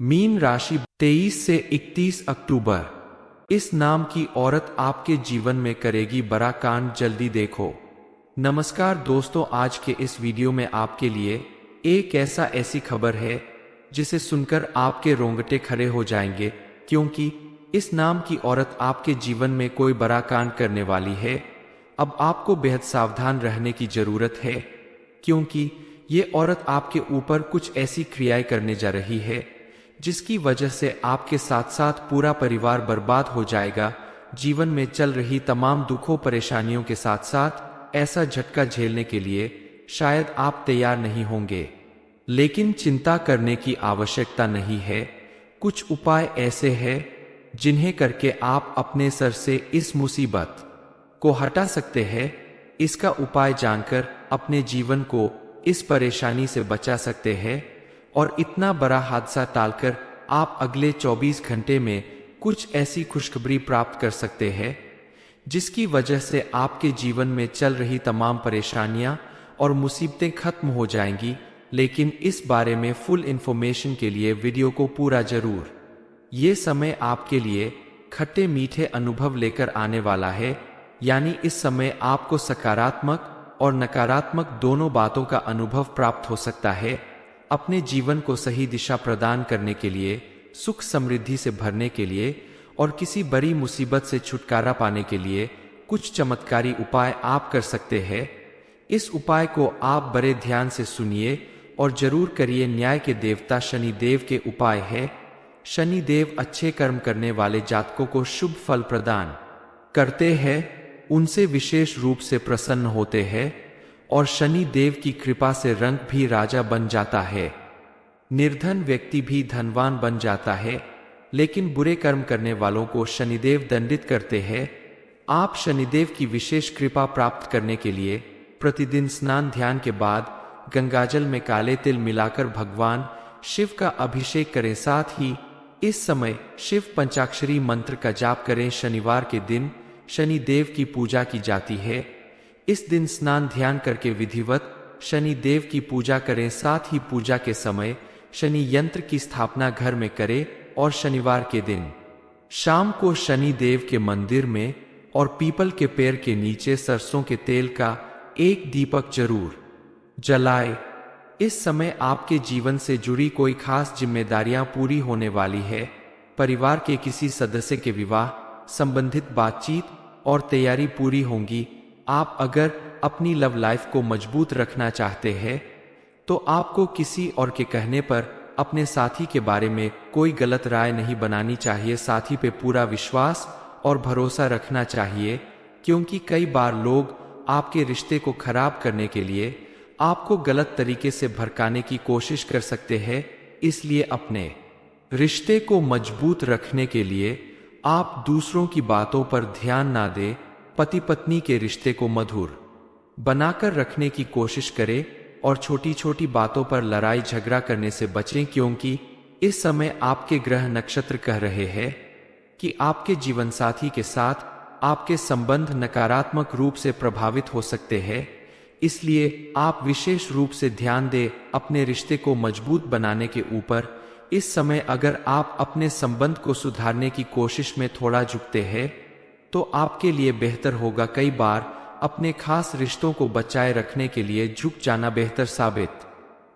Mean राशि 23 से 31 अक्टूबर। इस नाम की औरत आपके जीवन में करेगी बड़ा कांड, जल्दी देखो। नमस्कार दोस्तों, आज के इस वीडियो में आपके लिए एक ऐसी खबर है जिसे सुनकर आपके रोंगटे खड़े हो जाएंगे, क्योंकि इस नाम की औरत आपके जीवन में कोई बड़ा कांड करने वाली है। अब आपको बेहद सावधान रहने की जरूरत है, क्योंकि ये औरत आपके ऊपर कुछ ऐसी क्रियाएं करने जा रही है जिसकी वजह से आपके साथ साथ पूरा परिवार बर्बाद हो जाएगा। जीवन में चल रही तमाम दुखों परेशानियों के साथ साथ ऐसा झटका झेलने के लिए शायद आप तैयार नहीं होंगे, लेकिन चिंता करने की आवश्यकता नहीं है। कुछ उपाय ऐसे हैं जिन्हें करके आप अपने सर से इस मुसीबत को हटा सकते हैं। इसका उपाय जानकर अपने जीवन को इस परेशानी से बचा सकते हैं और इतना बड़ा हादसा टालकर आप अगले 24 घंटे में कुछ ऐसी खुशखबरी प्राप्त कर सकते हैं जिसकी वजह से आपके जीवन में चल रही तमाम परेशानियां और मुसीबतें खत्म हो जाएंगी। लेकिन इस बारे में फुल इंफॉर्मेशन के लिए वीडियो को पूरा जरूर। ये समय आपके लिए खट्टे मीठे अनुभव लेकर आने वाला है, यानी इस समय आपको सकारात्मक और नकारात्मक दोनों बातों का अनुभव प्राप्त हो सकता है। अपने जीवन को सही दिशा प्रदान करने के लिए, सुख समृद्धि से भरने के लिए और किसी बड़ी मुसीबत से छुटकारा पाने के लिए कुछ चमत्कारी उपाय आप कर सकते हैं। इस उपाय को आप बड़े ध्यान से सुनिए और जरूर करिए। न्याय के देवता शनि देव के उपाय है। शनि देव अच्छे कर्म करने वाले जातकों को शुभ फल प्रदान करते हैं, उनसे विशेष रूप से प्रसन्न होते हैं और शनि देव की कृपा से रंग भी राजा बन जाता है। निर्धन व्यक्ति भी धनवान बन जाता है, लेकिन बुरे कर्म करने वालों को शनिदेव दंडित करते हैं। आप शनिदेव की विशेष कृपा प्राप्त करने के लिए प्रतिदिन स्नान ध्यान के बाद गंगाजल में काले तिल मिलाकर भगवान शिव का अभिषेक करें। साथ ही इस समय शिव पंचाक्षरी मंत्र का जाप करें। शनिवार के दिन शनि देव की पूजा की जाती है। इस दिन स्नान ध्यान करके विधिवत शनि देव की पूजा करें। साथ ही पूजा के समय शनि यंत्र की स्थापना घर में करें और शनिवार के दिन शाम को शनि देव के मंदिर में और पीपल के पेड़ के नीचे सरसों के तेल का एक दीपक जरूर जलाए। इस समय आपके जीवन से जुड़ी कोई खास जिम्मेदारियां पूरी होने वाली है। परिवार के किसी सदस्य के विवाह संबंधित बातचीत और तैयारी पूरी होंगी। आप अगर अपनी लव लाइफ को मजबूत रखना चाहते हैं तो आपको किसी और के कहने पर अपने साथी के बारे में कोई गलत राय नहीं बनानी चाहिए। साथी पे पूरा विश्वास और भरोसा रखना चाहिए, क्योंकि कई बार लोग आपके रिश्ते को खराब करने के लिए आपको गलत तरीके से भड़काने की कोशिश कर सकते हैं। इसलिए अपने रिश्ते को मजबूत रखने के लिए आप दूसरों की बातों पर ध्यान ना दें। पति पत्नी के रिश्ते को मधुर बनाकर रखने की कोशिश करें और छोटी छोटी बातों पर लड़ाई झगड़ा करने से बचें, क्योंकि इस समय आपके ग्रह नक्षत्र कह रहे हैं कि आपके जीवन साथी के साथ आपके संबंध नकारात्मक रूप से प्रभावित हो सकते हैं। इसलिए आप विशेष रूप से ध्यान दें अपने रिश्ते को मजबूत बनाने के ऊपर। इस समय अगर आप अपने संबंध को सुधारने की कोशिश में थोड़ा झुकते हैं तो आपके लिए बेहतर होगा। कई बार अपने खास रिश्तों को बचाए रखने के लिए झुक जाना बेहतर साबित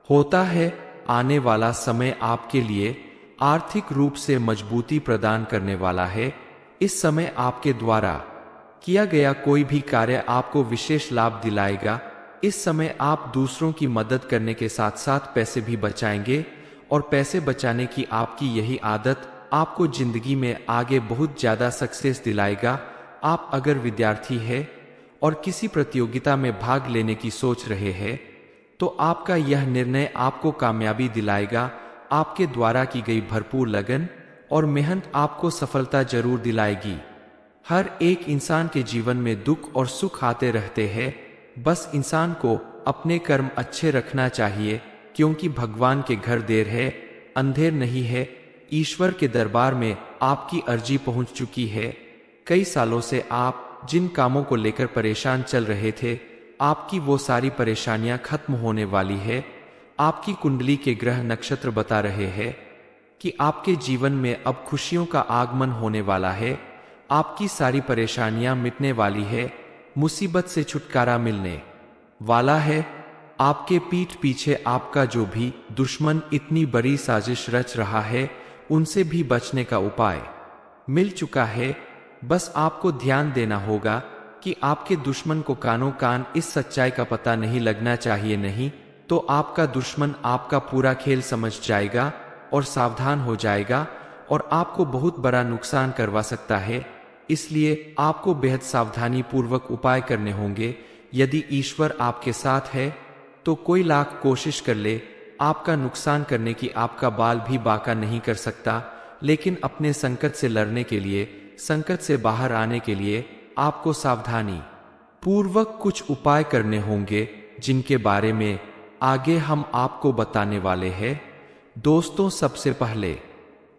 होता है। आने वाला समय आपके लिए आर्थिक रूप से मजबूती प्रदान करने वाला है। इस समय आपके द्वारा किया गया कोई भी कार्य आपको विशेष लाभ दिलाएगा। इस समय आप दूसरों की मदद करने के साथ साथ पैसे भी बचाएंगे और पैसे बचाने की आपकी यही आदत आपको जिंदगी में आगे बहुत ज्यादा सक्सेस दिलाएगा। आप अगर विद्यार्थी है और किसी प्रतियोगिता में भाग लेने की सोच रहे हैं तो आपका यह निर्णय आपको कामयाबी दिलाएगा। आपके द्वारा की गई भरपूर लगन और मेहनत आपको सफलता जरूर दिलाएगी। हर एक इंसान के जीवन में दुख और सुख आते रहते हैं, बस इंसान को अपने कर्म अच्छे रखना चाहिए, क्योंकि भगवान के घर देर है अंधेर नहीं है। ईश्वर के दरबार में आपकी अर्जी पहुंच चुकी है। कई सालों से आप जिन कामों को लेकर परेशान चल रहे थे, आपकी वो सारी परेशानियां खत्म होने वाली है। आपकी कुंडली के ग्रह नक्षत्र बता रहे हैं कि आपके जीवन में अब खुशियों का आगमन होने वाला है। आपकी सारी परेशानियां मिटने वाली है, मुसीबत से छुटकारा मिलने वाला है। आपके पीठ पीछे आपका जो भी दुश्मन इतनी बड़ी साजिश रच रहा है, उनसे भी बचने का उपाय मिल चुका है। बस आपको ध्यान देना होगा कि आपके दुश्मन को कानों कान इस सच्चाई का पता नहीं लगना चाहिए, नहीं तो आपका दुश्मन आपका पूरा खेल समझ जाएगा और सावधान हो जाएगा और आपको बहुत बड़ा नुकसान करवा सकता है। इसलिए आपको बेहद सावधानी पूर्वक उपाय करने होंगे। यदि ईश्वर आपके साथ है तो कोई लाख कोशिश कर ले आपका नुकसान करने की, आपका बाल भी बांका नहीं कर सकता। लेकिन अपने संकट से लड़ने के लिए, संकट से बाहर आने के लिए आपको सावधानी पूर्वक कुछ उपाय करने होंगे, जिनके बारे में आगे हम आपको बताने वाले हैं। दोस्तों, सबसे पहले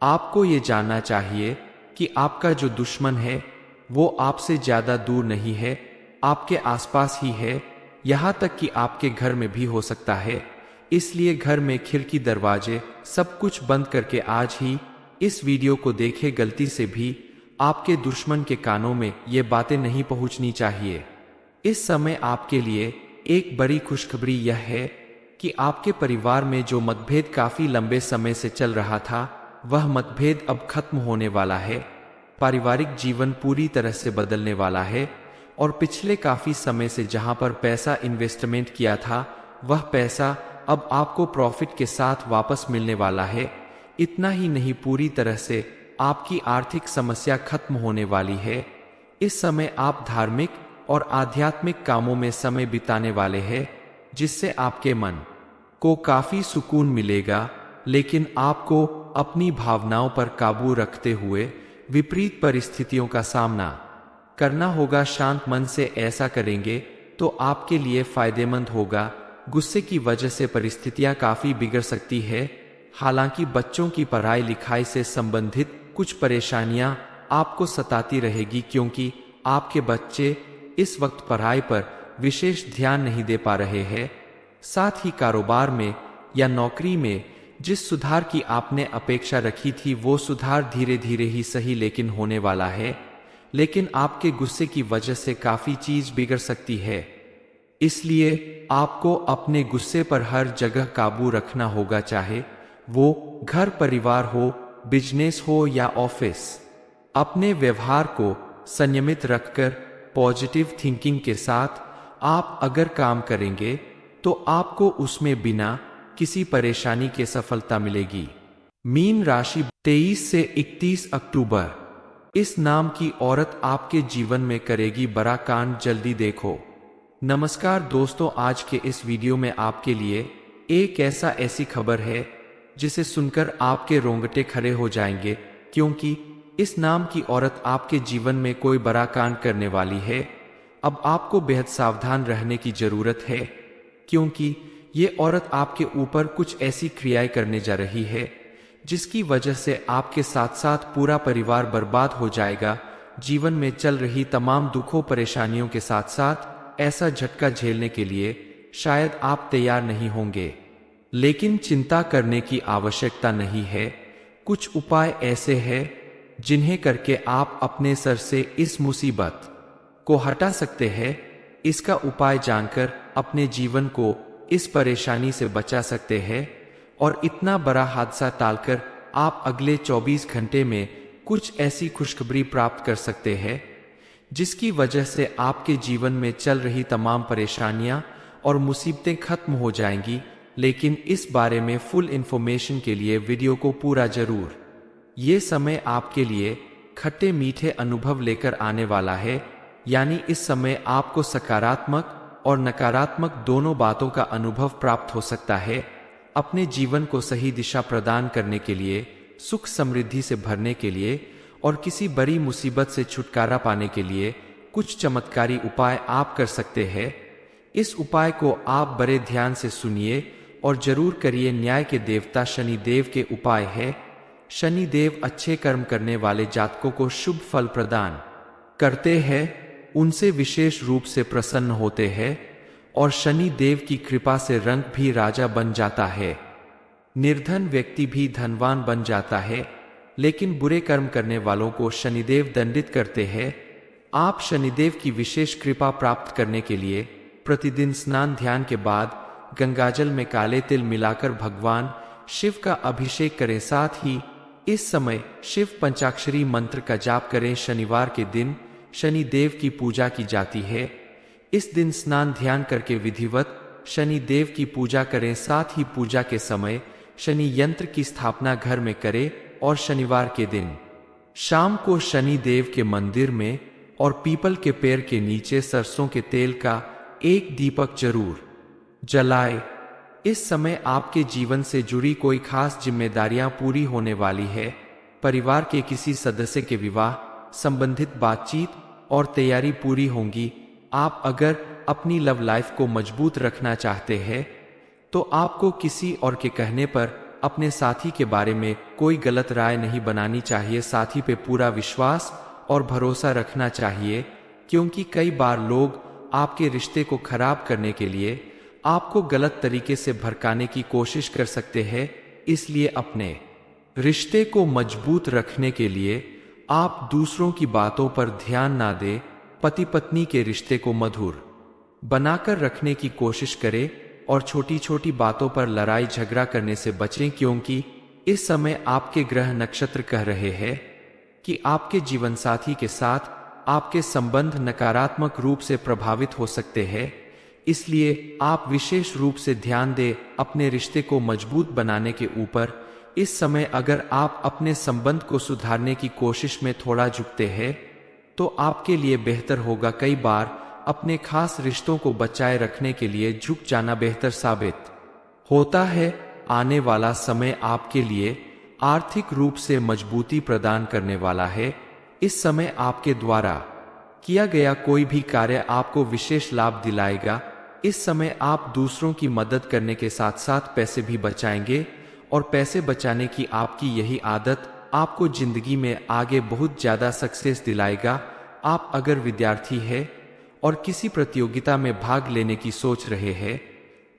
आपको ये जानना चाहिए कि आपका जो दुश्मन है वो आपसे ज्यादा दूर नहीं है, आपके आसपास ही है। यहाँ तक कि आपके घर में भी हो सकता है। इसलिए घर में खिड़की, दरवाजे सब कुछ बंद करके आज ही इस वीडियो को देखें। गलती से भी आपके दुश्मन के कानों में ये बातें नहीं पहुंचनी चाहिए। इस समय आपके लिए एक बड़ी खुशखबरी यह है कि आपके परिवार में जो मतभेद काफी लंबे समय से चल रहा था, वह मतभेद अब खत्म होने वाला है। पारिवारिक जीवन पूरी तरह से बदलने वाला है और पिछले काफी समय से जहां पर पैसा इन्वेस्टमेंट किया था, वह पैसा अब आपको प्रॉफिट के साथ वापस मिलने वाला है। इतना ही नहीं, पूरी तरह से आपकी आर्थिक समस्या खत्म होने वाली है। इस समय आप धार्मिक और आध्यात्मिक कामों में समय बिताने वाले हैं, जिससे आपके मन को काफी सुकून मिलेगा। लेकिन आपको अपनी भावनाओं पर काबू रखते हुए विपरीत परिस्थितियों का सामना करना होगा। शांत मन से ऐसा करेंगे तो आपके लिए फायदेमंद होगा। गुस्से की वजह से परिस्थितियां काफी बिगड़ सकती है। हालांकि बच्चों की पढ़ाई लिखाई से संबंधित कुछ परेशानियां आपको सताती रहेगी, क्योंकि आपके बच्चे इस वक्त पढ़ाई पर विशेष ध्यान नहीं दे पा रहे हैं। साथ ही कारोबार में या नौकरी में जिस सुधार की आपने अपेक्षा रखी थी, वो सुधार धीरे धीरे ही सही लेकिन होने वाला है। लेकिन आपके गुस्से की वजह से काफी चीज बिगड़ सकती है। इसलिए आपको अपने गुस्से पर हर जगह काबू रखना होगा, चाहे वो घर परिवार हो, बिजनेस हो या ऑफिस। अपने व्यवहार को संयमित रखकर पॉजिटिव थिंकिंग के साथ आप अगर काम करेंगे तो आपको उसमें बिना किसी परेशानी के सफलता मिलेगी। मीन राशि, 23 से 31 अक्टूबर। इस नाम की औरत आपके जीवन में करेगी बड़ा कांड, जल्दी देखो। नमस्कार दोस्तों, आज के इस वीडियो में आपके लिए एक ऐसी खबर है जिसे सुनकर आपके रोंगटे खड़े हो जाएंगे, क्योंकि इस नाम की औरत आपके जीवन में कोई बड़ा कांड करने वाली है। अब आपको बेहद सावधान रहने की जरूरत है, क्योंकि ये औरत आपके ऊपर कुछ ऐसी क्रियाएं करने जा रही है जिसकी वजह से आपके साथ साथ पूरा परिवार बर्बाद हो जाएगा। जीवन में चल रही तमाम दुखों परेशानियों के साथ साथ ऐसा झटका झेलने के लिए शायद आप तैयार नहीं होंगे, लेकिन चिंता करने की आवश्यकता नहीं है। कुछ उपाय ऐसे हैं जिन्हें करके आप अपने सर से इस मुसीबत को हटा सकते हैं। इसका उपाय जानकर अपने जीवन को इस परेशानी से बचा सकते हैं और इतना बड़ा हादसा टालकर आप अगले 24 घंटे में कुछ ऐसी खुशखबरी प्राप्त कर सकते हैं जिसकी वजह से आपके जीवन में चल रही तमाम परेशानियां और मुसीबतें खत्म हो जाएंगी। लेकिन इस बारे में फुल इंफॉर्मेशन के लिए वीडियो को पूरा जरूर। ये समय आपके लिए खट्टे मीठे अनुभव लेकर आने वाला है, यानी इस समय आपको सकारात्मक और नकारात्मक दोनों बातों का अनुभव प्राप्त हो सकता है। अपने जीवन को सही दिशा प्रदान करने के लिए, सुख समृद्धि से भरने के लिए और किसी बड़ी मुसीबत से छुटकारा पाने के लिए कुछ चमत्कारी उपाय आप कर सकते हैं। इस उपाय को आप बड़े ध्यान से सुनिए और जरूर करिए। न्याय के देवता शनि देव के उपाय है। शनि देव अच्छे कर्म करने वाले जातकों को शुभ फल प्रदान करते हैं, उनसे विशेष रूप से प्रसन्न होते हैं और शनि देव की कृपा से रंग भी राजा बन जाता है। निर्धन व्यक्ति भी धनवान बन जाता है, लेकिन बुरे कर्म करने वालों को शनिदेव दंडित करते हैं। आप शनिदेव की विशेष कृपा प्राप्त करने के लिए प्रतिदिन स्नान ध्यान के बाद गंगाजल में काले तिल मिलाकर भगवान शिव का अभिषेक करें। साथ ही इस समय शिव पंचाक्षरी मंत्र का जाप करें। शनिवार के दिन शनि देव की पूजा की जाती है। इस दिन स्नान ध्यान करके विधिवत शनि देव की पूजा करें। साथ ही पूजा के समय शनि यंत्र की स्थापना घर में करें और शनिवार के दिन शाम को शनि देव के मंदिर में और पीपल के पेड़ के नीचे सरसों के तेल का एक दीपक जरूर जलाए। इस समय आपके जीवन से जुड़ी कोई खास जिम्मेदारियां पूरी होने वाली है। परिवार के किसी सदस्य के विवाह संबंधित बातचीत और तैयारी पूरी होंगी। आप अगर अपनी लव लाइफ को मजबूत रखना चाहते हैं तो आपको किसी और के कहने पर अपने साथी के बारे में कोई गलत राय नहीं बनानी चाहिए। साथी पे पूरा विश्वास और भरोसा रखना चाहिए, क्योंकि कई बार लोग आपके रिश्ते को खराब करने के लिए आपको गलत तरीके से भड़काने की कोशिश कर सकते हैं। इसलिए अपने रिश्ते को मजबूत रखने के लिए आप दूसरों की बातों पर ध्यान ना दें। पति पत्नी के रिश्ते को मधुर बनाकर रखने की कोशिश करें और छोटी छोटी बातों पर लड़ाई झगड़ा करने से बचें, क्योंकि इस समय आपके ग्रह नक्षत्र कह रहे हैं कि आपके जीवन साथी के साथ आपके संबंध नकारात्मक रूप से प्रभावित हो सकते हैं। इसलिए आप विशेष रूप से ध्यान दें अपने रिश्ते को मजबूत बनाने के ऊपर। इस समय अगर आप अपने संबंध को सुधारने की कोशिश में थोड़ा झुकते हैं तो आपके लिए बेहतर होगा। कई बार अपने खास रिश्तों को बचाए रखने के लिए झुक जाना बेहतर साबित होता है। आने वाला समय आपके लिए आर्थिक रूप से मजबूती प्रदान करने वाला है। इस समय आपके द्वारा किया गया कोई भी कार्य आपको विशेष लाभ दिलाएगा। इस समय आप दूसरों की मदद करने के साथ साथ पैसे भी बचाएंगे और पैसे बचाने की आपकी यही आदत आपको जिंदगी में आगे बहुत ज्यादा सक्सेस दिलाएगा। आप अगर विद्यार्थी है और किसी प्रतियोगिता में भाग लेने की सोच रहे हैं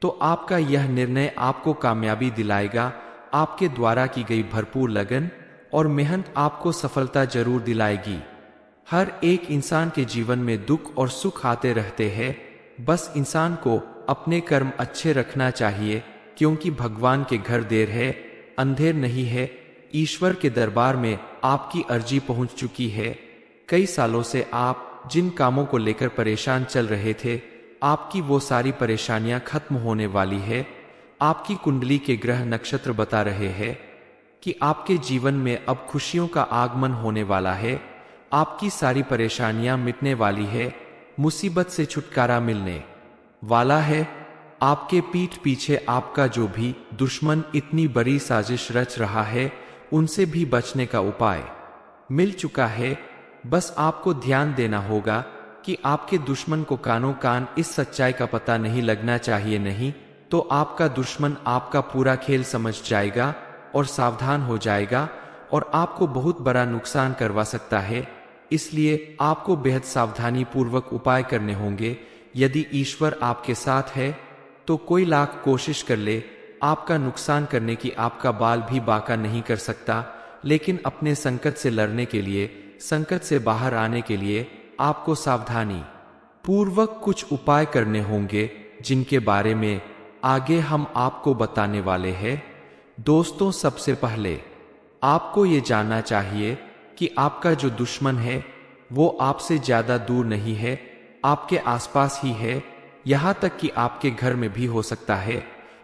तो आपका यह निर्णय आपको कामयाबी दिलाएगा। आपके द्वारा की गई भरपूर लगन और मेहनत आपको सफलता जरूर दिलाएगी। हर एक इंसान के जीवन में दुख और सुख आते रहते हैं, बस इंसान को अपने कर्म अच्छे रखना चाहिए, क्योंकि भगवान के घर देर है अंधेर नहीं है। ईश्वर के दरबार में आपकी अर्जी पहुंच चुकी है। कई सालों से आप जिन कामों को लेकर परेशान चल रहे थे, आपकी वो सारी परेशानियां खत्म होने वाली है। आपकी कुंडली के ग्रह नक्षत्र बता रहे हैं कि आपके जीवन में अब खुशियों का आगमन होने वाला है। आपकी सारी परेशानियां मिटने वाली है, मुसीबत से छुटकारा मिलने वाला है। आपके पीठ पीछे आपका जो भी दुश्मन इतनी बड़ी साजिश रच रहा है, उनसे भी बचने का उपाय मिल चुका है। बस आपको ध्यान देना होगा कि आपके दुश्मन को कानों कान इस सच्चाई का पता नहीं लगना चाहिए, नहीं तो आपका दुश्मन आपका पूरा खेल समझ जाएगा और सावधान हो जाएगा और आपको बहुत बड़ा नुकसान करवा सकता है। इसलिए आपको बेहद सावधानी पूर्वक उपाय करने होंगे। यदि ईश्वर आपके साथ है तो कोई लाख कोशिश कर ले आपका नुकसान करने की आपका बाल भी बांका नहीं कर सकता। लेकिन अपने संकट से लड़ने के लिए, संकट से बाहर आने के लिए आपको सावधानी पूर्वक कुछ उपाय करने होंगे, जिनके बारे में आगे हम आपको बताने वाले हैं। दोस्तों, सबसे पहले आपको ये जानना चाहिए कि आपका जो दुश्मन है वो आपसे ज्यादा दूर नहीं है, आपके आसपास ही है, यहाँ तक कि आपके घर में भी हो सकता है।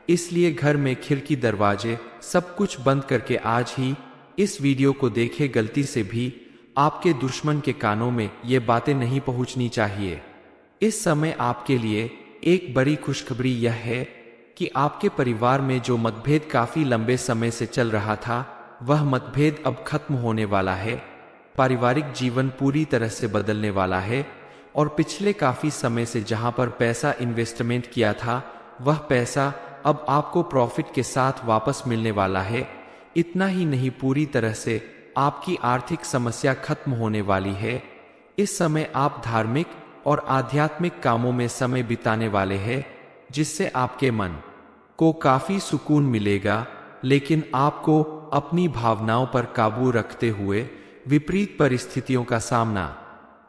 इसलिए घर में खिड़की दरवाजे सब कुछ बंद करके आज ही इस वीडियो को देखें। गलती से भी आपके दुश्मन के कानों में ये बातें नहीं पहुंचनी चाहिए। इस समय आपके लिए एक बड़ी खुशखबरी यह है कि आपके परिवार में जो मतभेद काफी लंबे समय से चल रहा था, वह मतभेद अब खत्म होने वाला है। पारिवारिक जीवन पूरी तरह से बदलने वाला है और पिछले काफी समय से जहां पर पैसा इन्वेस्टमेंट किया था, वह पैसा अब आपको प्रॉफिट के साथ वापस मिलने वाला है। इतना ही नहीं, पूरी तरह से आपकी आर्थिक समस्या खत्म होने वाली है। इस समय आप धार्मिक और आध्यात्मिक कामों में समय बिताने वाले हैं, जिससे आपके मन को काफी सुकून मिलेगा। लेकिन आपको अपनी भावनाओं पर काबू रखते हुए विपरीत परिस्थितियों का सामना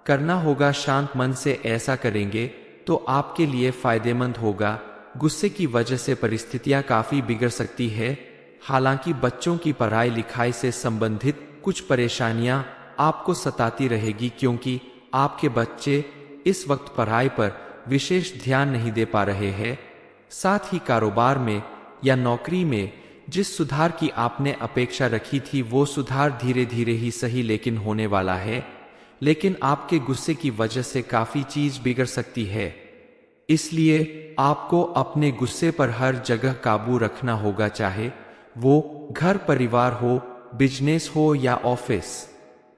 करना होगा। शांत मन से ऐसा करेंगे तो आपके लिए फायदेमंद होगा। गुस्से की वजह से परिस्थितियां काफी बिगड़ सकती है। हालांकि बच्चों की पढ़ाई लिखाई से संबंधित कुछ परेशानियां आपको सताती रहेगी, क्योंकि आपके बच्चे इस वक्त पढ़ाई पर विशेष ध्यान नहीं दे पा रहे हैं। साथ ही कारोबार में या नौकरी में जिस सुधार की आपने अपेक्षा रखी थी वो सुधार धीरे धीरे ही सही लेकिन होने वाला है। लेकिन आपके गुस्से की वजह से काफी चीज बिगड़ सकती है, इसलिए आपको अपने गुस्से पर हर जगह काबू रखना होगा, चाहे वो घर परिवार हो, बिजनेस हो या ऑफिस।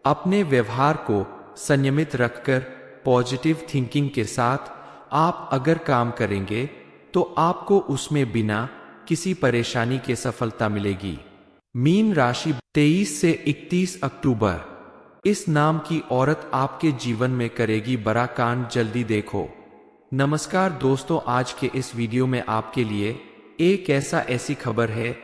अपने व्यवहार को संयमित रखकर पॉजिटिव थिंकिंग के साथ आप अगर काम करेंगे तो आपको उसमें बिना किसी परेशानी के सफलता मिलेगी। मीन राशि 23 से 31 अक्टूबर। इस नाम की औरत आपके जीवन में करेगी बड़ा कांड, जल्दी देखो। नमस्कार दोस्तों, आज के इस वीडियो में आपके लिए एक ऐसी खबर है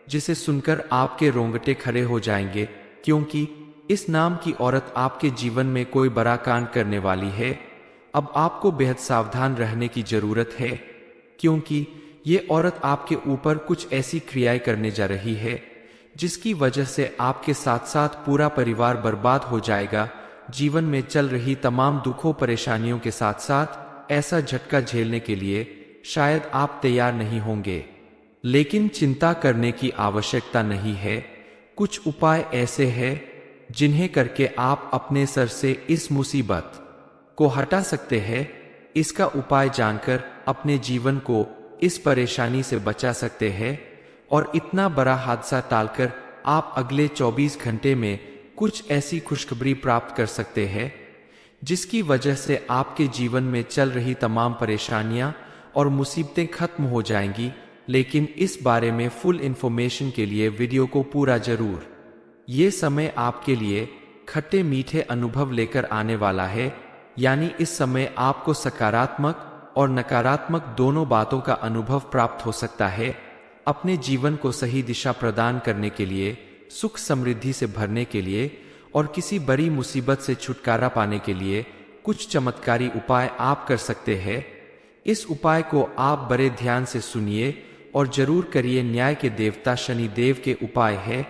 जिसे सुनकर आपके रोंगटे खड़े हो जाएंगे, क्योंकि इस नाम की औरत आपके जीवन में कोई बड़ा कांड करने वाली है। अब आपको बेहद सावधान रहने की जरूरत है, क्योंकि ये औरत आपके ऊपर कुछ ऐसी क्रियाएं करने जा रही है जिसकी वजह से आपके साथ साथ पूरा परिवार बर्बाद हो जाएगा। जीवन में चल रही तमाम दुखों परेशानियों के साथ साथ ऐसा झटका झेलने के लिए शायद आप तैयार नहीं होंगे, लेकिन चिंता करने की आवश्यकता नहीं है। कुछ उपाय ऐसे हैं जिन्हें करके आप अपने सर से इस मुसीबत को हटा सकते हैं। इसका उपाय जानकर अपने जीवन को इस परेशानी से बचा सकते हैं और इतना बड़ा हादसा टालकर आप अगले 24 घंटे में कुछ ऐसी खुशखबरी प्राप्त कर सकते हैं जिसकी वजह से आपके जीवन में चल रही तमाम परेशानियां और मुसीबतें खत्म हो जाएंगी। लेकिन इस बारे में फुल इंफॉर्मेशन के लिए वीडियो को पूरा जरूर। ये समय आपके लिए खट्टे मीठे अनुभव लेकर आने वाला है, यानी इस समय आपको सकारात्मक और नकारात्मक दोनों बातों का अनुभव प्राप्त हो सकता है। अपने जीवन को सही दिशा प्रदान करने के लिए, सुख समृद्धि से भरने के लिए और किसी बड़ी मुसीबत से छुटकारा पाने के लिए कुछ चमत्कारी उपाय आप कर सकते हैं। इस उपाय को आप बड़े ध्यान से सुनिए और जरूर करिए। न्याय के देवता शनि देव के उपाय है।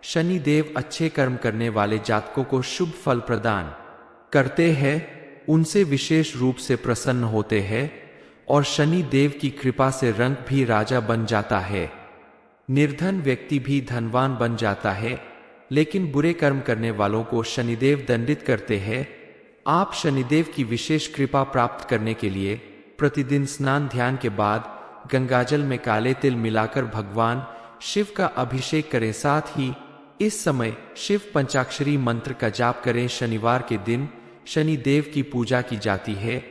शनि देव अच्छे कर्म करने वाले जातकों को शुभ फल प्रदान करते हैं, उनसे विशेष रूप से प्रसन्न होते हैं और शनि देव की कृपा से रंग भी राजा बन जाता है। निर्धन व्यक्ति भी धनवान बन जाता है, लेकिन बुरे कर्म करने वालों को शनिदेव दंडित करते हैं। आप शनिदेव की विशेष कृपा प्राप्त करने के लिए प्रतिदिन स्नान ध्यान के बाद गंगाजल में काले तिल मिलाकर भगवान शिव का अभिषेक करें। साथ ही इस समय शिव पंचाक्षरी मंत्र का जाप करें। शनिवार के दिन शनि देव की पूजा की जाती है।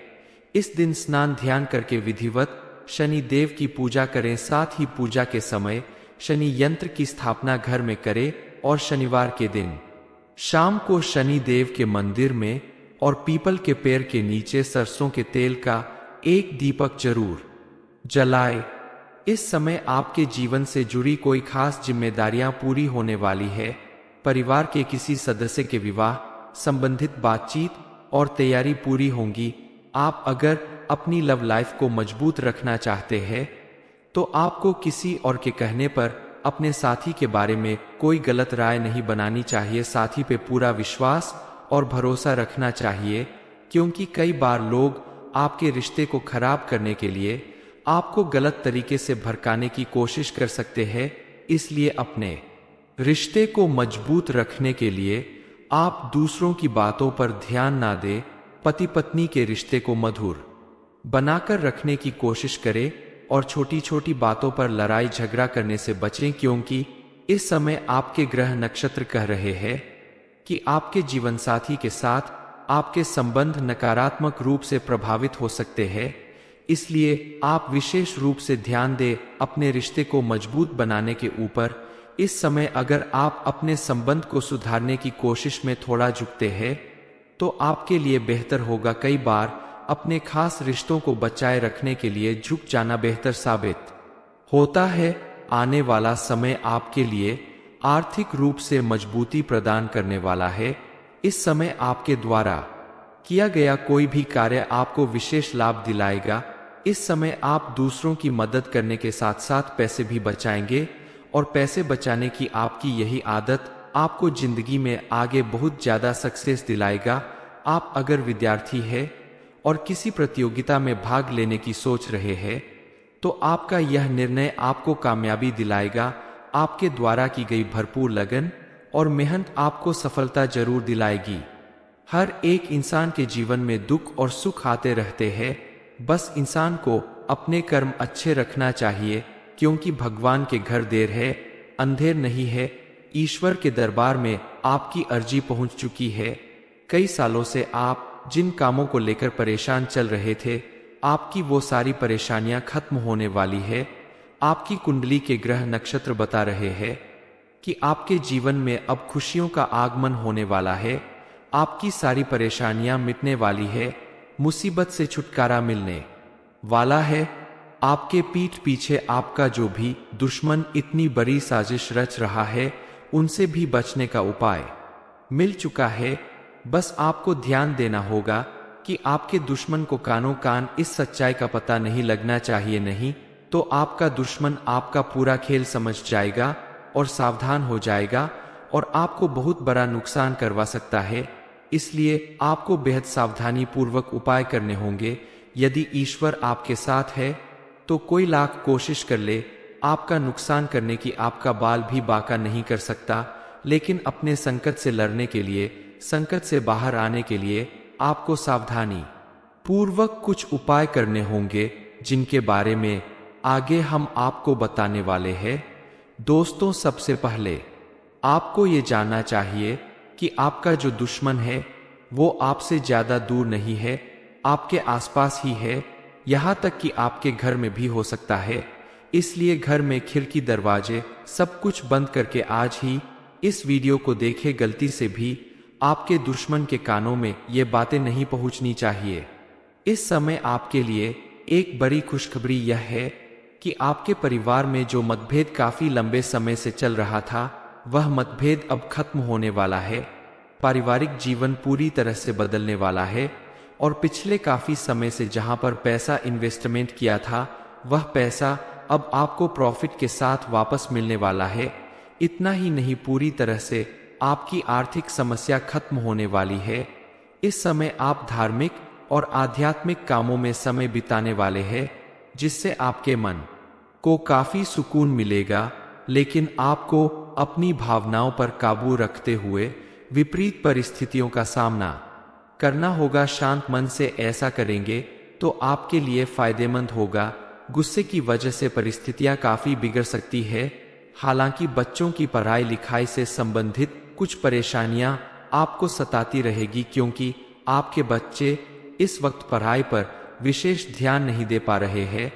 इस दिन स्नान ध्यान करके विधिवत शनि देव की पूजा करें। साथ ही पूजा के समय शनि यंत्र की स्थापना घर में करें और शनिवार के दिन शाम को शनि देव के मंदिर में और पीपल के पेड़ के नीचे सरसों के तेल का एक दीपक जरूर जलाए। इस समय आपके जीवन से जुड़ी कोई खास जिम्मेदारियां पूरी होने वाली है। परिवार के किसी सदस्य के विवाह संबंधित बातचीत और तैयारी पूरी होंगी। आप अगर अपनी लव लाइफ को मजबूत रखना चाहते हैं तो आपको किसी और के कहने पर अपने साथी के बारे में कोई गलत राय नहीं बनानी चाहिए। साथी पे पूरा विश्वास और भरोसा रखना चाहिए, क्योंकि कई बार लोग आपके रिश्ते को खराब करने के लिए आपको गलत तरीके से भड़काने की कोशिश कर सकते हैं। इसलिए अपने रिश्ते को मजबूत रखने के लिए आप दूसरों की बातों पर ध्यान ना दें। पति पत्नी के रिश्ते को मधुर बनाकर रखने की कोशिश करें और छोटी छोटी बातों पर लड़ाई झगड़ा करने से बचें, क्योंकि इस समय आपके ग्रह नक्षत्र कह रहे हैं कि आपके जीवन साथी के साथ आपके संबंध नकारात्मक रूप से प्रभावित हो सकते हैं। इसलिए आप विशेष रूप से ध्यान दें अपने रिश्ते को मजबूत बनाने के ऊपर। इस समय अगर आप अपने संबंध को सुधारने की कोशिश में थोड़ा झुकते हैं तो आपके लिए बेहतर होगा। कई बार अपने खास रिश्तों को बचाए रखने के लिए झुक जाना बेहतर साबित होता है। आने वाला समय आपके लिए आर्थिक रूप से मजबूती प्रदान करने वाला है। इस समय आपके द्वारा किया गया कोई भी कार्य आपको विशेष लाभ दिलाएगा। इस समय आप दूसरों की मदद करने के साथ साथ पैसे भी बचाएंगे और पैसे बचाने की आपकी यही आदत आपको जिंदगी में आगे बहुत ज्यादा सक्सेस दिलाएगा। आप अगर विद्यार्थी है और किसी प्रतियोगिता में भाग लेने की सोच रहे हैं तो आपका यह निर्णय आपको कामयाबी दिलाएगा। आपके द्वारा की गई भरपूर लगन और मेहनत आपको सफलता जरूर दिलाएगी। हर एक इंसान के जीवन में दुख और सुख आते रहते हैं, बस इंसान को अपने कर्म अच्छे रखना चाहिए, क्योंकि भगवान के घर देर है अंधेर नहीं है। ईश्वर के दरबार में आपकी अर्जी पहुंच चुकी है। कई सालों से आप जिन कामों को लेकर परेशान चल रहे थे, आपकी वो सारी परेशानियां खत्म होने वाली है। आपकी कुंडली के ग्रह नक्षत्र बता रहे हैं कि आपके जीवन में अब खुशियों का आगमन होने वाला है। आपकी सारी परेशानियां मिटने वाली है, मुसीबत से छुटकारा मिलने वाला है। आपके पीठ पीछे आपका जो भी दुश्मन इतनी बड़ी साजिश रच रहा है, उनसे भी बचने का उपाय मिल चुका है। बस आपको ध्यान देना होगा कि आपके दुश्मन को कानों कान इस सच्चाई का पता नहीं लगना चाहिए, नहीं तो आपका दुश्मन आपका पूरा खेल समझ जाएगा और सावधान हो जाएगा और आपको बहुत बड़ा नुकसान करवा सकता है। इसलिए आपको बेहद सावधानी पूर्वक उपाय करने होंगे। यदि ईश्वर आपके साथ है तो कोई लाख कोशिश कर ले आपका नुकसान करने की आपका बाल भी बांका नहीं कर सकता। लेकिन अपने संकट से लड़ने के लिए, संकट से बाहर आने के लिए आपको सावधानी पूर्वक कुछ उपाय करने होंगे, जिनके बारे में आगे हम आपको बताने वाले हैं। दोस्तों, सबसे पहले आपको ये जानना चाहिए कि आपका जो दुश्मन है वो आपसे ज्यादा दूर नहीं है, आपके आसपास ही है, यहाँ तक कि आपके घर में भी हो सकता है। इसलिए घर में खिड़की दरवाजे सब कुछ बंद करके आज ही इस वीडियो को देखें। गलती से भी आपके दुश्मन के कानों में ये बातें नहीं पहुंचनी चाहिए। इस समय आपके लिए एक बड़ी खुशखबरी यह है कि आपके परिवार में जो मतभेद काफी लंबे समय से चल रहा था, वह मतभेद अब खत्म होने वाला है। पारिवारिक जीवन पूरी तरह से बदलने वाला है और पिछले काफी समय से जहां पर पैसा इन्वेस्टमेंट किया था, वह पैसा अब आपको प्रॉफिट के साथ वापस मिलने वाला है। इतना ही नहीं, पूरी तरह से आपकी आर्थिक समस्या खत्म होने वाली है। इस समय आप धार्मिक और आध्यात्मिक कामों में समय बिताने वाले हैं, जिससे आपके मन को काफी सुकून मिलेगा। लेकिन आपको अपनी भावनाओं पर काबू रखते हुए विपरीत परिस्थितियों का सामना करना होगा। शांत मन से ऐसा करेंगे तो आपके लिए फायदेमंद होगा। गुस्से की वजह से परिस्थितियां काफी बिगड़ सकती है। हालांकि बच्चों की पढ़ाई लिखाई से संबंधित कुछ परेशानियां आपको सताती रहेगी, क्योंकि आपके बच्चे इस वक्त पढ़ाई पर विशेष ध्यान नहीं दे पा रहे हैं।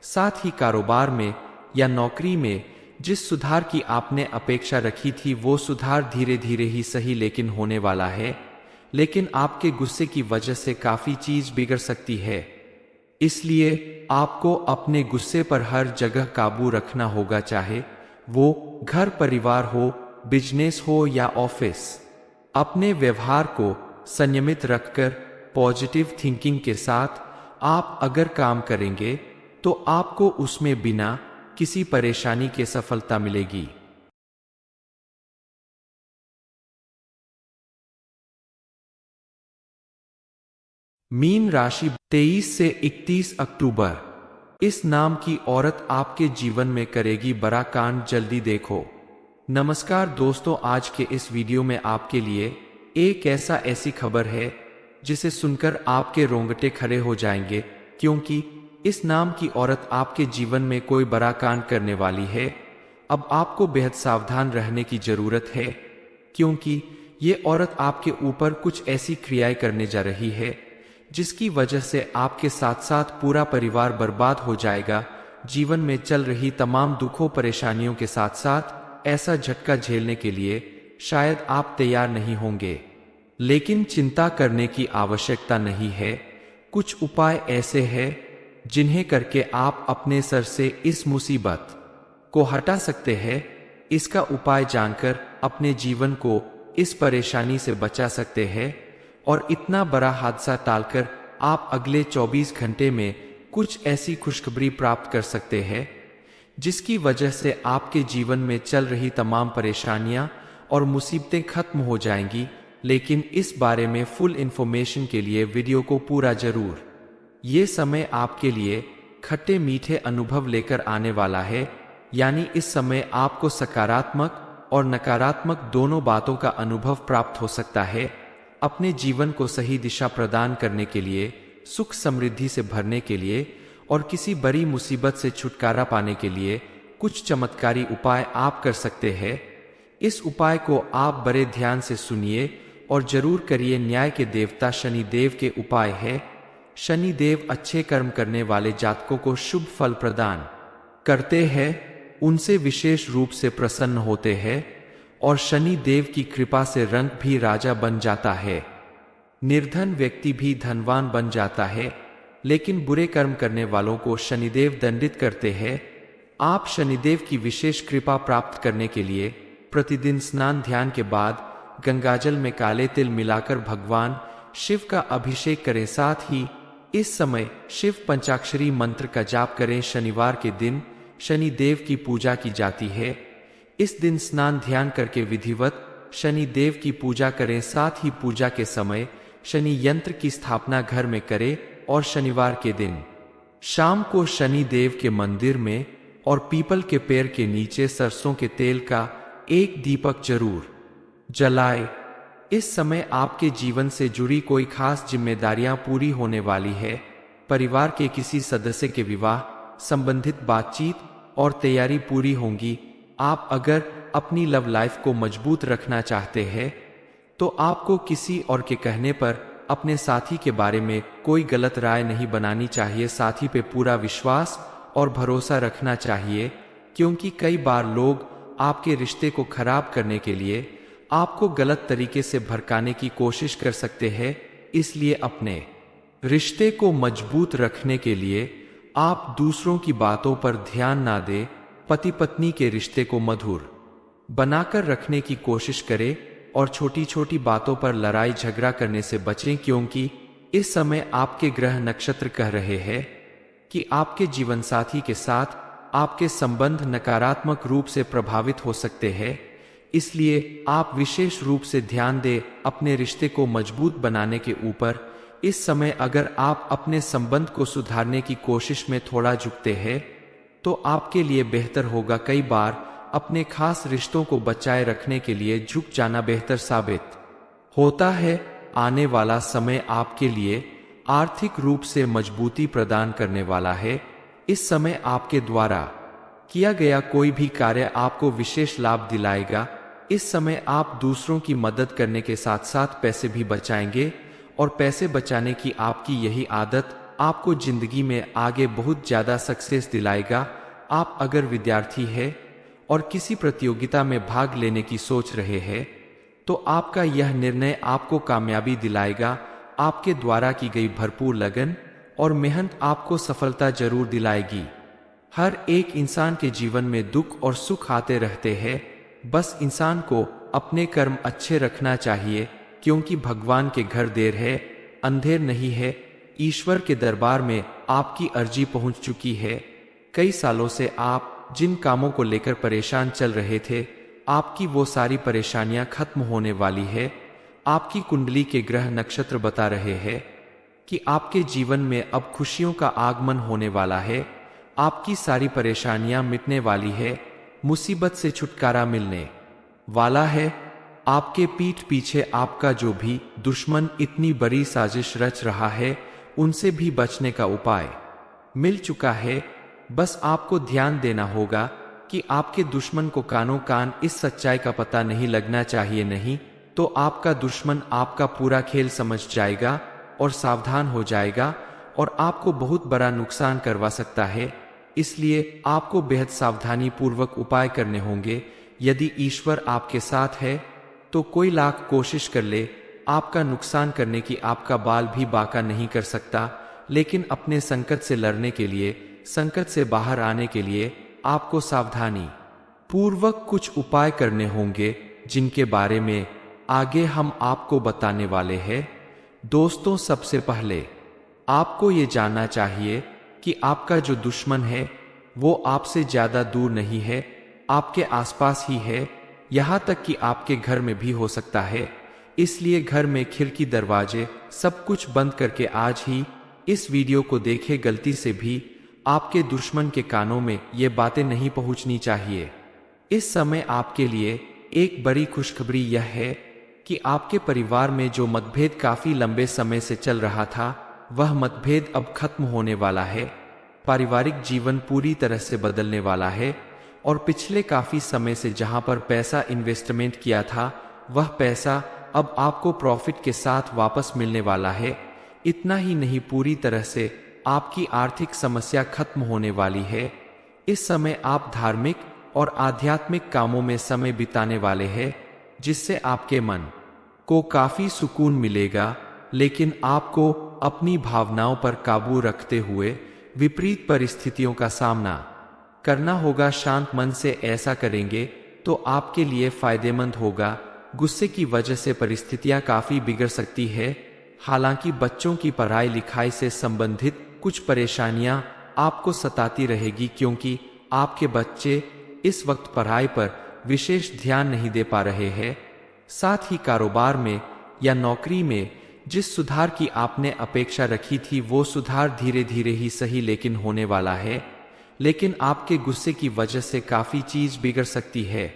साथ ही कारोबार में या नौकरी में जिस सुधार की आपने अपेक्षा रखी थी, वो सुधार धीरे धीरे ही सही लेकिन होने वाला है। लेकिन आपके गुस्से की वजह से काफी चीज बिगड़ सकती है। इसलिए आपको अपने गुस्से पर हर जगह काबू रखना होगा, चाहे वो घर परिवार हो, बिजनेस हो या ऑफिस। अपने व्यवहार को संयमित रखकर पॉजिटिव थिंकिंग के साथ आप अगर काम करेंगे तो आपको उसमें बिना किसी परेशानी के सफलता मिलेगी। मीन राशि 23 से 31 अक्टूबर। इस नाम की औरत आपके जीवन में करेगी बड़ा कांड, जल्दी देखो। नमस्कार दोस्तों, आज के इस वीडियो में आपके लिए एक ऐसी खबर है जिसे सुनकर आपके रोंगटे खड़े हो जाएंगे, क्योंकि इस नाम की औरत आपके जीवन में कोई बड़ा कांड करने वाली है। अब आपको बेहद सावधान रहने की जरूरत है, क्योंकि ये औरत आपके ऊपर कुछ ऐसी क्रियाएं करने जा रही है जिसकी वजह से आपके साथ साथ पूरा परिवार बर्बाद हो जाएगा। जीवन में चल रही तमाम दुखों परेशानियों के साथ साथ ऐसा झटका झेलने के लिए शायद आप तैयार नहीं होंगे, लेकिन चिंता करने की आवश्यकता नहीं है। कुछ उपाय ऐसे हैं जिन्हें करके आप अपने सर से इस मुसीबत को हटा सकते हैं। इसका उपाय जानकर अपने जीवन को इस परेशानी से बचा सकते हैं और इतना बड़ा हादसा टालकर आप अगले 24 घंटे में कुछ ऐसी खुशखबरी प्राप्त कर सकते हैं जिसकी वजह से आपके जीवन में चल रही तमाम परेशानियां और मुसीबतें खत्म हो जाएंगी। लेकिन इस बारे में फुल इंफॉर्मेशन के लिए वीडियो को पूरा जरूर। ये समय आपके लिए खट्टे मीठे अनुभव लेकर आने वाला है, यानी इस समय आपको सकारात्मक और नकारात्मक दोनों बातों का अनुभव प्राप्त हो सकता है। अपने जीवन को सही दिशा प्रदान करने के लिए, सुख समृद्धि से भरने के लिए और किसी बड़ी मुसीबत से छुटकारा पाने के लिए कुछ चमत्कारी उपाय आप कर सकते हैं। इस उपाय को आप बड़े ध्यान से सुनिए और जरूर करिए। न्याय के देवता शनि देव के उपाय है। शनि देव अच्छे कर्म करने वाले जातकों को शुभ फल प्रदान करते हैं, उनसे विशेष रूप से प्रसन्न होते हैं और शनि देव की कृपा से रंग भी राजा बन जाता है। निर्धन व्यक्ति भी धनवान बन जाता है, लेकिन बुरे कर्म करने वालों को शनिदेव दंडित करते हैं। आप शनिदेव की विशेष कृपा प्राप्त करने के लिए प्रतिदिन स्नान ध्यान के बाद गंगाजल में काले तिल मिलाकर भगवान शिव का अभिषेक करें। साथ ही इस समय शिव पंचाक्षरी मंत्र का जाप करें। शनिवार के दिन शनि देव की पूजा की जाती है। इस दिन स्नान ध्यान करके विधिवत शनि देव की पूजा करें। साथ ही पूजा के समय शनि यंत्र की स्थापना घर में करें और शनिवार के दिन शाम को शनि देव के मंदिर में और पीपल के पेड़ के नीचे सरसों के तेल का एक दीपक जरूर जलाए। इस समय आपके जीवन से जुड़ी कोई खास जिम्मेदारियां पूरी होने वाली है। परिवार के किसी सदस्य के विवाह संबंधित बातचीत और तैयारी पूरी होंगी। आप अगर अपनी लव लाइफ को मजबूत रखना चाहते हैं तो आपको किसी और के कहने पर अपने साथी के बारे में कोई गलत राय नहीं बनानी चाहिए। साथी पे पूरा विश्वास और भरोसा रखना चाहिए, क्योंकि कई बार लोग आपके रिश्ते को खराब करने के लिए आपको गलत तरीके से भड़काने की कोशिश कर सकते हैं। इसलिए अपने रिश्ते को मजबूत रखने के लिए आप दूसरों की बातों पर ध्यान ना दें। पति पत्नी के रिश्ते को मधुर बनाकर रखने की कोशिश करें और छोटी छोटी बातों पर लड़ाई झगड़ा करने से बचें, क्योंकि इस समय आपके ग्रह नक्षत्र कह रहे हैं कि आपके जीवन साथी के साथ आपके संबंध नकारात्मक रूप से प्रभावित हो सकते हैं। इसलिए आप विशेष रूप से ध्यान दें अपने रिश्ते को मजबूत बनाने के ऊपर। इस समय अगर आप अपने संबंध को सुधारने की कोशिश में थोड़ा झुकते हैं तो आपके लिए बेहतर होगा। कई बार अपने खास रिश्तों को बचाए रखने के लिए झुक जाना बेहतर साबित होता है। आने वाला समय आपके लिए आर्थिक रूप से मजबूती प्रदान करने वाला है। इस समय आपके द्वारा किया गया कोई भी कार्य आपको विशेष लाभ दिलाएगा। इस समय आप दूसरों की मदद करने के साथ साथ पैसे भी बचाएंगे और पैसे बचाने की आपकी यही आदत आपको जिंदगी में आगे बहुत ज्यादा सक्सेस दिलाएगा। आप अगर विद्यार्थी है और किसी प्रतियोगिता में भाग लेने की सोच रहे हैं तो आपका यह निर्णय आपको कामयाबी दिलाएगा। आपके द्वारा की गई भरपूर लगन और मेहनत आपको सफलता जरूर दिलाएगी। हर एक इंसान के जीवन में दुख और सुख आते रहते हैं, बस इंसान को अपने कर्म अच्छे रखना चाहिए, क्योंकि भगवान के घर देर है अंधेर नहीं है। ईश्वर के दरबार में आपकी अर्जी पहुंच चुकी है। कई सालों से आप जिन कामों को लेकर परेशान चल रहे थे, आपकी वो सारी परेशानियां खत्म होने वाली है। आपकी कुंडली के ग्रह नक्षत्र बता रहे हैं कि आपके जीवन में अब खुशियों का आगमन होने वाला है। आपकी सारी परेशानियां मिटने वाली है। मुसीबत से छुटकारा मिलने वाला है। आपके पीठ पीछे आपका जो भी दुश्मन इतनी बड़ी साजिश रच रहा है, उनसे भी बचने का उपाय मिल चुका है। बस आपको ध्यान देना होगा कि आपके दुश्मन को कानों कान इस सच्चाई का पता नहीं लगना चाहिए, नहीं तो आपका दुश्मन आपका पूरा खेल समझ जाएगा और सावधान हो जाएगा और आपको बहुत बड़ा नुकसान करवा सकता है। इसलिए आपको बेहद सावधानी पूर्वक उपाय करने होंगे। यदि ईश्वर आपके साथ है तो कोई लाख कोशिश कर ले, आपका नुकसान करने की आपका बाल भी बांका नहीं कर सकता। लेकिन अपने संकट से लड़ने के लिए, संकट से बाहर आने के लिए आपको सावधानी पूर्वक कुछ उपाय करने होंगे जिनके बारे में आगे हम आपको बताने वाले हैं। दोस्तों, सबसे पहले आपको ये जानना चाहिए कि आपका जो दुश्मन है वो आपसे ज्यादा दूर नहीं है, आपके आसपास ही है, यहाँ तक कि आपके घर में भी हो सकता है। इसलिए घर में खिड़की, दरवाजे सब कुछ बंद करके आज ही इस वीडियो को देखें। गलती से भी आपके दुश्मन के कानों में ये बातें नहीं पहुंचनी चाहिए। इस समय आपके लिए एक बड़ी खुशखबरी यह है कि आपके परिवार में जो मतभेद काफी लंबे समय से चल रहा था, वह मतभेद अब खत्म होने वाला है। पारिवारिक जीवन पूरी तरह से बदलने वाला है और पिछले काफी समय से जहां पर पैसा इन्वेस्टमेंट किया था, वह पैसा अब आपको प्रॉफिट के साथ वापस मिलने वाला है। इतना ही नहीं, पूरी तरह से आपकी आर्थिक समस्या खत्म होने वाली है। इस समय आप धार्मिक और आध्यात्मिक कामों में समय बिताने वाले हैं, जिससे आपके मन को काफी सुकून मिलेगा। लेकिन आपको अपनी भावनाओं पर काबू रखते हुए विपरीत परिस्थितियों का सामना करना होगा। शांत मन से ऐसा करेंगे तो आपके लिए फायदेमंद होगा। गुस्से की वजह से परिस्थितियां काफी बिगड़ सकती है। हालांकि बच्चों की पढ़ाई लिखाई से संबंधित कुछ परेशानियां आपको सताती रहेगी, क्योंकि आपके बच्चे इस वक्त पढ़ाई पर विशेष ध्यान नहीं दे पा रहे हैं। साथ ही कारोबार में या नौकरी में जिस सुधार की आपने अपेक्षा रखी थी, वो सुधार धीरे धीरे ही सही लेकिन होने वाला है। लेकिन आपके गुस्से की वजह से काफी चीज बिगड़ सकती है।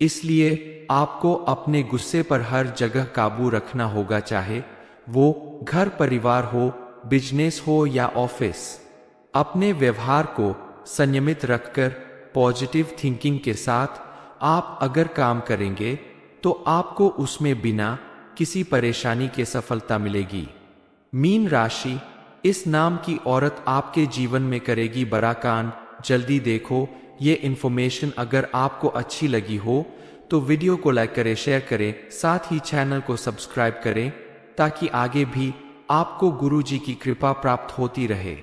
इसलिए आपको अपने गुस्से पर हर जगह काबू रखना होगा, चाहे वो घर परिवार हो, बिजनेस हो या ऑफिस। अपने व्यवहार को संयमित रखकर पॉजिटिव थिंकिंग के साथ आप अगर काम करेंगे तो आपको उसमें बिना किसी परेशानी के सफलता मिलेगी। मीन राशि, इस नाम की औरत आपके जीवन में करेगी बड़ा कांड। जल्दी देखो ये इन्फॉर्मेशन अगर आपको अच्छी लगी हो तो वीडियो को लाइक करें, शेयर करें, साथ ही चैनल को सब्सक्राइब करें ताकि आगे भी आपको गुरुजी की कृपा प्राप्त होती रहे।